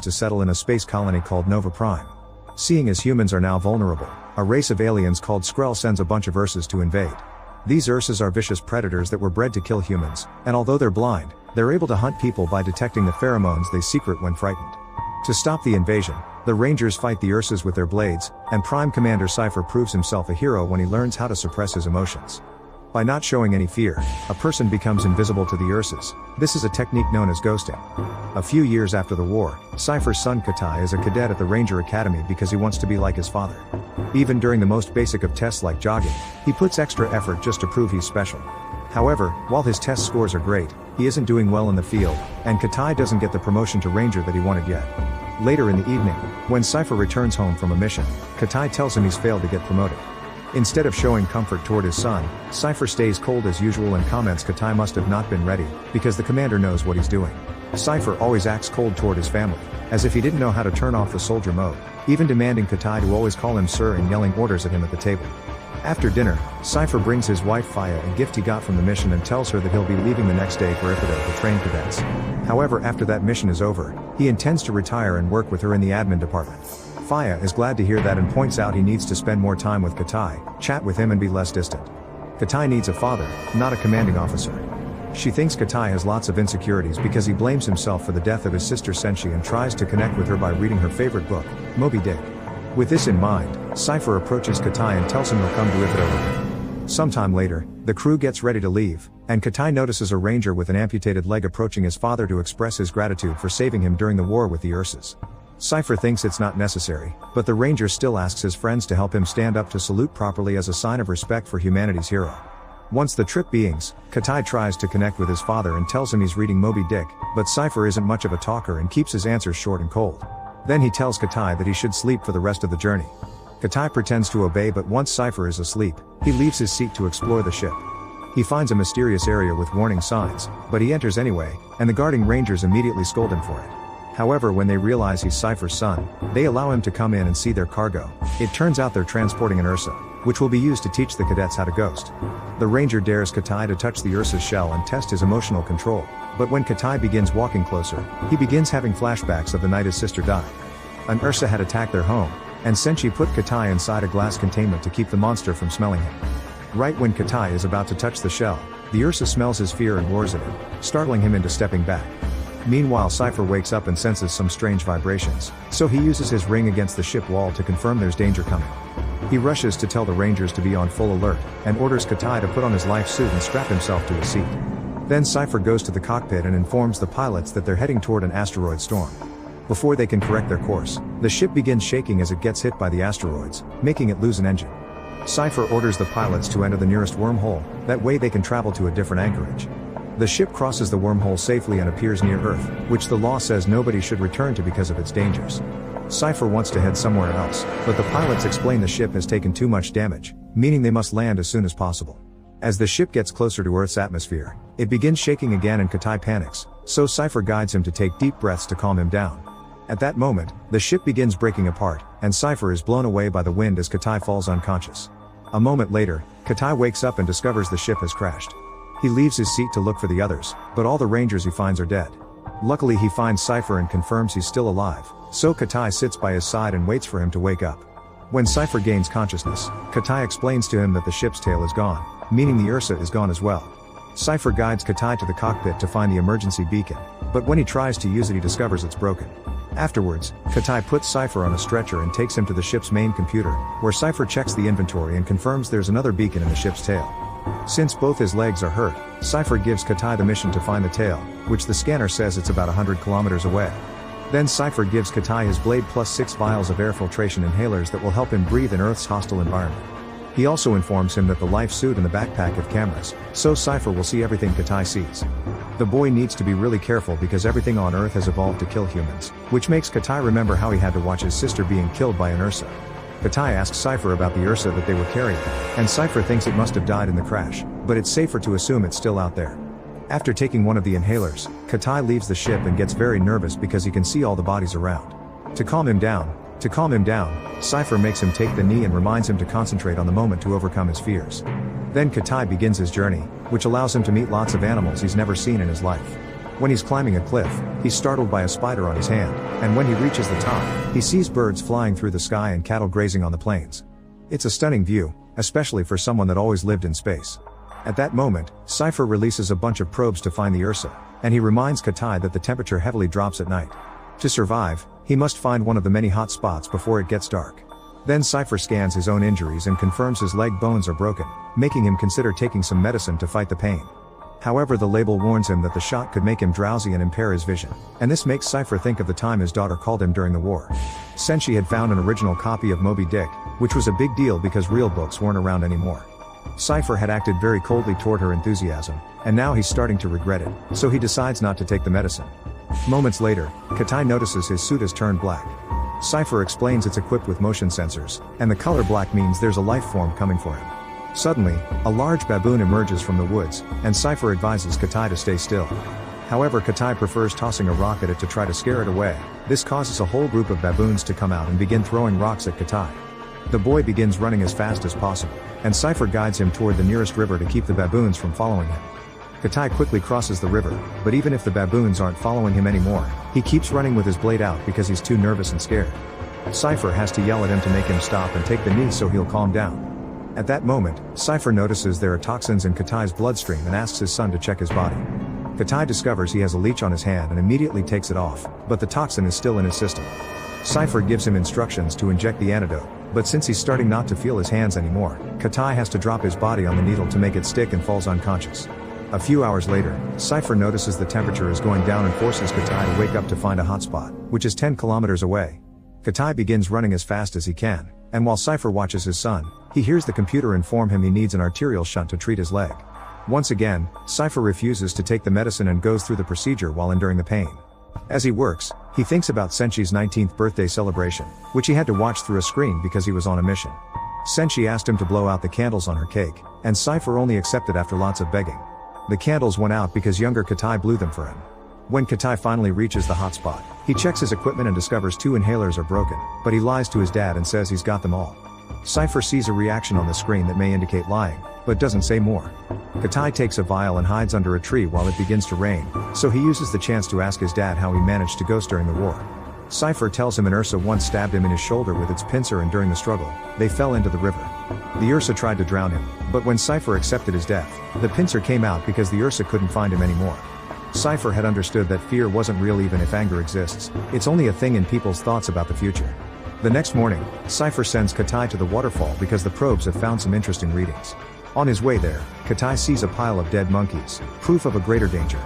to settle in a space colony called Nova Prime. Seeing as humans are now vulnerable, a race of aliens called Skrull sends a bunch of Ursas to invade. These Ursas are vicious predators that were bred to kill humans, and although they're blind, they're able to hunt people by detecting the pheromones they secrete when frightened. To stop the invasion, the Rangers fight the Ursas with their blades, and Prime Commander Cypher proves himself a hero when he learns how to suppress his emotions. By not showing any fear, a person becomes invisible to the Ursas. This is a technique known as ghosting. A few years after the war, Cypher's son Katai is a cadet at the Ranger Academy because he wants to be like his father. Even during the most basic of tests like jogging, he puts extra effort just to prove he's special. However, while his test scores are great, he isn't doing well in the field, and Katai doesn't get the promotion to Ranger that he wanted yet. Later in the evening, when Cypher returns home from a mission, Katai tells him he's failed to get promoted. Instead of showing comfort toward his son, Cypher stays cold as usual and comments Katai must have not been ready, because the commander knows what he's doing. Cypher always acts cold toward his family, as if he didn't know how to turn off the soldier mode, even demanding Katai to always call him sir and yelling orders at him at the table. After dinner, Cypher brings his wife Faya a gift he got from the mission and tells her that he'll be leaving the next day for Iphido to train cadets. However, after that mission is over, he intends to retire and work with her in the admin department. Faya is glad to hear that and points out he needs to spend more time with Katai, chat with him and be less distant. Katai needs a father, not a commanding officer. She thinks Katai has lots of insecurities because he blames himself for the death of his sister Senshi and tries to connect with her by reading her favorite book, Moby Dick. With this in mind, Cypher approaches Katai and tells him he'll come to Iphido with him. Sometime later, the crew gets ready to leave, and Katai notices a ranger with an amputated leg approaching his father to express his gratitude for saving him during the war with the Ursas. Cypher thinks it's not necessary, but the ranger still asks his friends to help him stand up to salute properly as a sign of respect for humanity's hero. Once the trip begins, Katai tries to connect with his father and tells him he's reading Moby Dick, but Cypher isn't much of a talker and keeps his answers short and cold. Then he tells Katai that he should sleep for the rest of the journey. Katai pretends to obey, but once Cypher is asleep, he leaves his seat to explore the ship. He finds a mysterious area with warning signs, but he enters anyway, and the guarding rangers immediately scold him for it. However, when they realize he's Cypher's son, they allow him to come in and see their cargo. It turns out they're transporting an Ursa, which will be used to teach the cadets how to ghost. The ranger dares Katai to touch the Ursa's shell and test his emotional control, but when Katai begins walking closer, he begins having flashbacks of the night his sister died. An Ursa had attacked their home, and Senshi put Katai inside a glass containment to keep the monster from smelling him. Right when Katai is about to touch the shell, the Ursa smells his fear and roars at him, startling him into stepping back. Meanwhile, Cypher wakes up and senses some strange vibrations, so he uses his ring against the ship wall to confirm there's danger coming. He rushes to tell the rangers to be on full alert, and orders Katai to put on his life suit and strap himself to his seat. Then Cypher goes to the cockpit and informs the pilots that they're heading toward an asteroid storm. Before they can correct their course, the ship begins shaking as it gets hit by the asteroids, making it lose an engine. Cypher orders the pilots to enter the nearest wormhole, that way they can travel to a different anchorage. The ship crosses the wormhole safely and appears near Earth, which the law says nobody should return to because of its dangers. Cypher wants to head somewhere else, but the pilots explain the ship has taken too much damage, meaning they must land as soon as possible. As the ship gets closer to Earth's atmosphere, it begins shaking again and Katai panics, so Cypher guides him to take deep breaths to calm him down. At that moment, the ship begins breaking apart, and Cypher is blown away by the wind as Katai falls unconscious. A moment later, Katai wakes up and discovers the ship has crashed. He leaves his seat to look for the others, but all the rangers he finds are dead. Luckily he finds Cypher and confirms he's still alive, so Katai sits by his side and waits for him to wake up. When Cypher gains consciousness, Katai explains to him that the ship's tail is gone, meaning the Ursa is gone as well. Cypher guides Katai to the cockpit to find the emergency beacon, but when he tries to use it he discovers it's broken. Afterwards, Katai puts Cypher on a stretcher and takes him to the ship's main computer, where Cypher checks the inventory and confirms there's another beacon in the ship's tail. Since both his legs are hurt, Cypher gives Katai the mission to find the tail, which the scanner says it's about 100 kilometers away. Then Cypher gives Katai his blade plus 6 vials of air filtration inhalers that will help him breathe in Earth's hostile environment. He also informs him that the life suit and the backpack have cameras, so Cypher will see everything Katai sees. The boy needs to be really careful because everything on Earth has evolved to kill humans, which makes Katai remember how he had to watch his sister being killed by an Ursa. Katai asks Cypher about the Ursa that they were carrying, and Cypher thinks it must have died in the crash, but it's safer to assume it's still out there. After taking one of the inhalers, Katai leaves the ship and gets very nervous because he can see all the bodies around. To calm him down, Cypher makes him take the knee and reminds him to concentrate on the moment to overcome his fears. Then Katai begins his journey, which allows him to meet lots of animals he's never seen in his life. When he's climbing a cliff, he's startled by a spider on his hand, and when he reaches the top, he sees birds flying through the sky and cattle grazing on the plains. It's a stunning view, especially for someone that always lived in space. At that moment, Cypher releases a bunch of probes to find the Ursa, and he reminds Katai that the temperature heavily drops at night. To survive, he must find one of the many hot spots before it gets dark. Then Cypher scans his own injuries and confirms his leg bones are broken, making him consider taking some medicine to fight the pain. However, the label warns him that the shot could make him drowsy and impair his vision, and this makes Cypher think of the time his daughter called him during the war. Senshi had found an original copy of Moby Dick, which was a big deal because real books weren't around anymore. Cypher had acted very coldly toward her enthusiasm, and now he's starting to regret it, so he decides not to take the medicine. Moments later, Katai notices his suit has turned black. Cypher explains it's equipped with motion sensors, and the color black means there's a life form coming for him. Suddenly, a large baboon emerges from the woods, and Cypher advises Katai to stay still. However, Katai prefers tossing a rock at it to try to scare it away. This causes a whole group of baboons to come out and begin throwing rocks at Katai. The boy begins running as fast as possible, and Cypher guides him toward the nearest river to keep the baboons from following him. Katai quickly crosses the river, but even if the baboons aren't following him anymore, he keeps running with his blade out because he's too nervous and scared. Cypher has to yell at him to make him stop and take the knee so he'll calm down. At that moment, Cypher notices there are toxins in Katai's bloodstream and asks his son to check his body. Katai discovers he has a leech on his hand and immediately takes it off, but the toxin is still in his system. Cypher gives him instructions to inject the antidote, but since he's starting not to feel his hands anymore, Katai has to drop his body on the needle to make it stick and falls unconscious. A few hours later, Cypher notices the temperature is going down and forces Katai to wake up to find a hotspot, which is 10 kilometers away. Katai begins running as fast as he can, and while Cypher watches his son, he hears the computer inform him he needs an arterial shunt to treat his leg. Once again, Cypher refuses to take the medicine and goes through the procedure while enduring the pain. As he works, he thinks about Senshi's 19th birthday celebration, which he had to watch through a screen because he was on a mission. Senshi asked him to blow out the candles on her cake, and Cypher only accepted after lots of begging. The candles went out because younger Katai blew them for him. When Katai finally reaches the hotspot, he checks his equipment and discovers 2 inhalers are broken, but he lies to his dad and says he's got them all. Cypher sees a reaction on the screen that may indicate lying, but doesn't say more. Katai takes a vial and hides under a tree while it begins to rain, so he uses the chance to ask his dad how he managed to ghost during the war. Cypher tells him an Ursa once stabbed him in his shoulder with its pincer, and during the struggle, they fell into the river. The Ursa tried to drown him, but when Cypher accepted his death, the pincer came out because the Ursa couldn't find him anymore. Cypher had understood that fear wasn't real even if anger exists, it's only a thing in people's thoughts about the future. The next morning, Cypher sends Katai to the waterfall because the probes have found some interesting readings. On his way there, Katai sees a pile of dead monkeys, proof of a greater danger.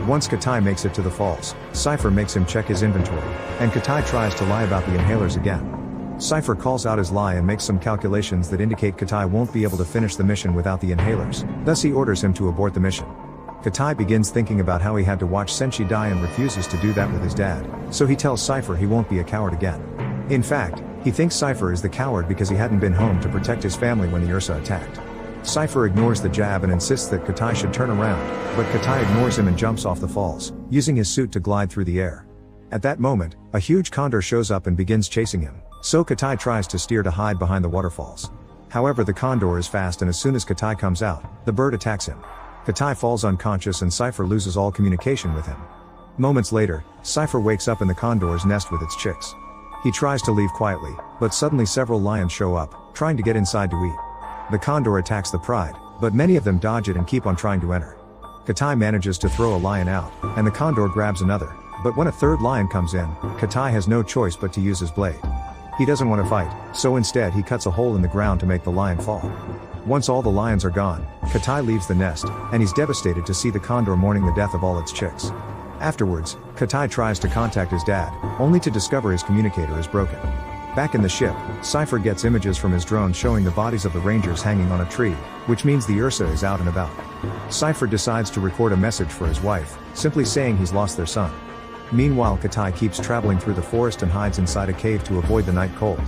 Once Katai makes it to the falls, Cypher makes him check his inventory, and Katai tries to lie about the inhalers again. Cypher calls out his lie and makes some calculations that indicate Katai won't be able to finish the mission without the inhalers, thus he orders him to abort the mission. Katai begins thinking about how he had to watch Senshi die and refuses to do that with his dad, so he tells Cypher he won't be a coward again. In fact, he thinks Cypher is the coward because he hadn't been home to protect his family when the Ursa attacked. Cypher ignores the jab and insists that Katai should turn around, but Katai ignores him and jumps off the falls, using his suit to glide through the air. At that moment, a huge condor shows up and begins chasing him, so Katai tries to steer to hide behind the waterfalls. However, the condor is fast, and as soon as Katai comes out, the bird attacks him. Katai falls unconscious and Cypher loses all communication with him. Moments later, Cypher wakes up in the condor's nest with its chicks. He tries to leave quietly, but suddenly several lions show up, trying to get inside to eat. The condor attacks the pride, but many of them dodge it and keep on trying to enter. Katai manages to throw a lion out, and the condor grabs another, but when a third lion comes in, Katai has no choice but to use his blade. He doesn't want to fight, so instead he cuts a hole in the ground to make the lion fall. Once all the lions are gone, Katai leaves the nest, and he's devastated to see the condor mourning the death of all its chicks. Afterwards, Katai tries to contact his dad, only to discover his communicator is broken. Back in the ship, Cypher gets images from his drone showing the bodies of the rangers hanging on a tree, which means the Ursa is out and about. Cypher decides to record a message for his wife, simply saying he's lost their son. Meanwhile, Katai keeps traveling through the forest and hides inside a cave to avoid the night cold.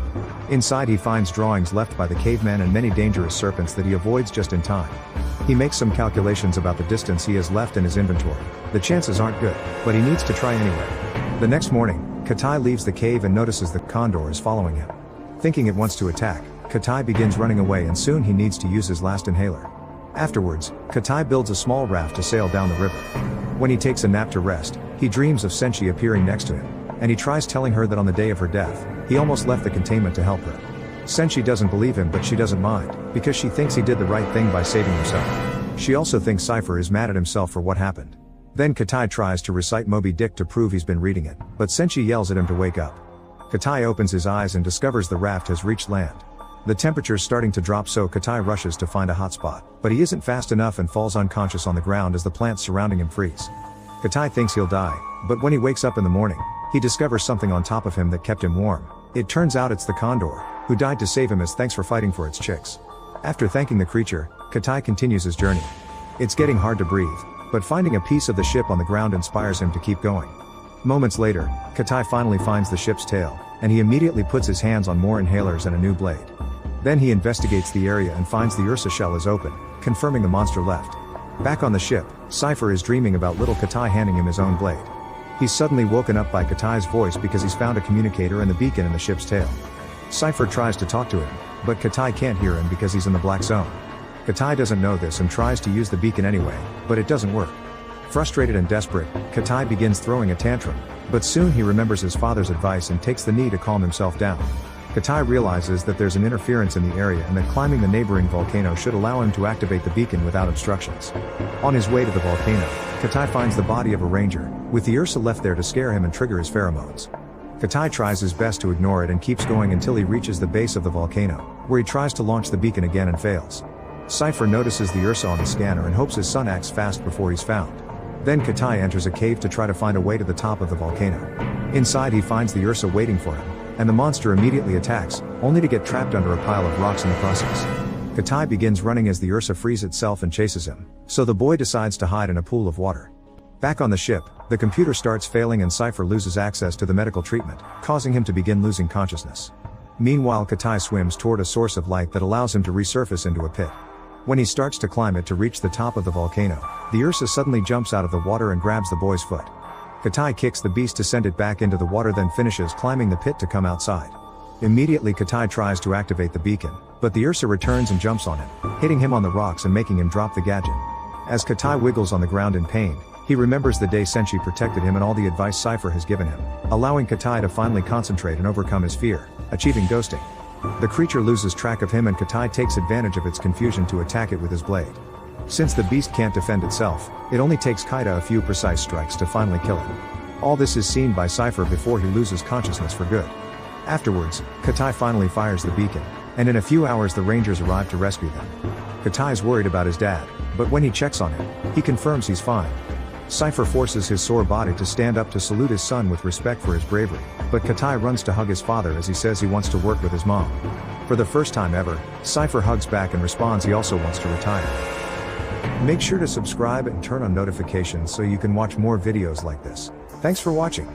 Inside he finds drawings left by the caveman and many dangerous serpents that he avoids just in time. He makes some calculations about the distance he has left in his inventory. The chances aren't good, but he needs to try anyway. The next morning, Katai leaves the cave and notices the condor is following him. Thinking it wants to attack, Katai begins running away, and soon he needs to use his last inhaler. Afterwards, Katai builds a small raft to sail down the river. When he takes a nap to rest, he dreams of Senshi appearing next to him, and he tries telling her that on the day of her death, he almost left the containment to help her. Senshi doesn't believe him, but she doesn't mind, because she thinks he did the right thing by saving himself. She also thinks Cypher is mad at himself for what happened. Then Katai tries to recite Moby Dick to prove he's been reading it, but Senshi yells at him to wake up. Katai opens his eyes and discovers the raft has reached land. The temperature's starting to drop, so Katai rushes to find a hot spot, but he isn't fast enough and falls unconscious on the ground as the plants surrounding him freeze. Katai thinks he'll die, but when he wakes up in the morning, he discovers something on top of him that kept him warm. It turns out it's the condor, who died to save him as thanks for fighting for its chicks. After thanking the creature, Katai continues his journey. It's getting hard to breathe, but finding a piece of the ship on the ground inspires him to keep going. Moments later, Katai finally finds the ship's tail, and he immediately puts his hands on more inhalers and a new blade. Then he investigates the area and finds the Ursa shell is open, confirming the monster left. Back on the ship, Cypher is dreaming about little Katai handing him his own blade. He's suddenly woken up by Katai's voice because he's found a communicator and the beacon in the ship's tail. Cypher tries to talk to him, but Katai can't hear him because he's in the black zone. Katai doesn't know this and tries to use the beacon anyway, but it doesn't work. Frustrated and desperate, Katai begins throwing a tantrum, but soon he remembers his father's advice and takes the knee to calm himself down. Katai realizes that there's an interference in the area and that climbing the neighboring volcano should allow him to activate the beacon without obstructions. On his way to the volcano, Katai finds the body of a ranger, with the Ursa left there to scare him and trigger his pheromones. Katai tries his best to ignore it and keeps going until he reaches the base of the volcano, where he tries to launch the beacon again and fails. Cypher notices the Ursa on the scanner and hopes his son acts fast before he's found. Then Katai enters a cave to try to find a way to the top of the volcano. Inside he finds the Ursa waiting for him, and the monster immediately attacks, only to get trapped under a pile of rocks in the process. Katai begins running as the Ursa frees itself and chases him, so the boy decides to hide in a pool of water. Back on the ship, the computer starts failing and Cypher loses access to the medical treatment, causing him to begin losing consciousness. Meanwhile, Katai swims toward a source of light that allows him to resurface into a pit. When he starts to climb it to reach the top of the volcano, the Ursa suddenly jumps out of the water and grabs the boy's foot. Katai kicks the beast to send it back into the water, then finishes climbing the pit to come outside. Immediately Katai tries to activate the beacon, but the Ursa returns and jumps on him, hitting him on the rocks and making him drop the gadget. As Katai wiggles on the ground in pain, he remembers the day Senshi protected him and all the advice Cypher has given him, allowing Katai to finally concentrate and overcome his fear, achieving ghosting. The creature loses track of him and Katai takes advantage of its confusion to attack it with his blade. Since the beast can't defend itself, it only takes Kaita a few precise strikes to finally kill it. All this is seen by Cypher before he loses consciousness for good. Afterwards, Katai finally fires the beacon, and in a few hours the Rangers arrive to rescue them. Katai's worried about his dad, but when he checks on him, he confirms he's fine. Cypher forces his sore body to stand up to salute his son with respect for his bravery, but Katai runs to hug his father as he says he wants to work with his mom. For the first time ever, Cypher hugs back and responds he also wants to retire. Make sure to subscribe and turn on notifications so you can watch more videos like this. Thanks for watching.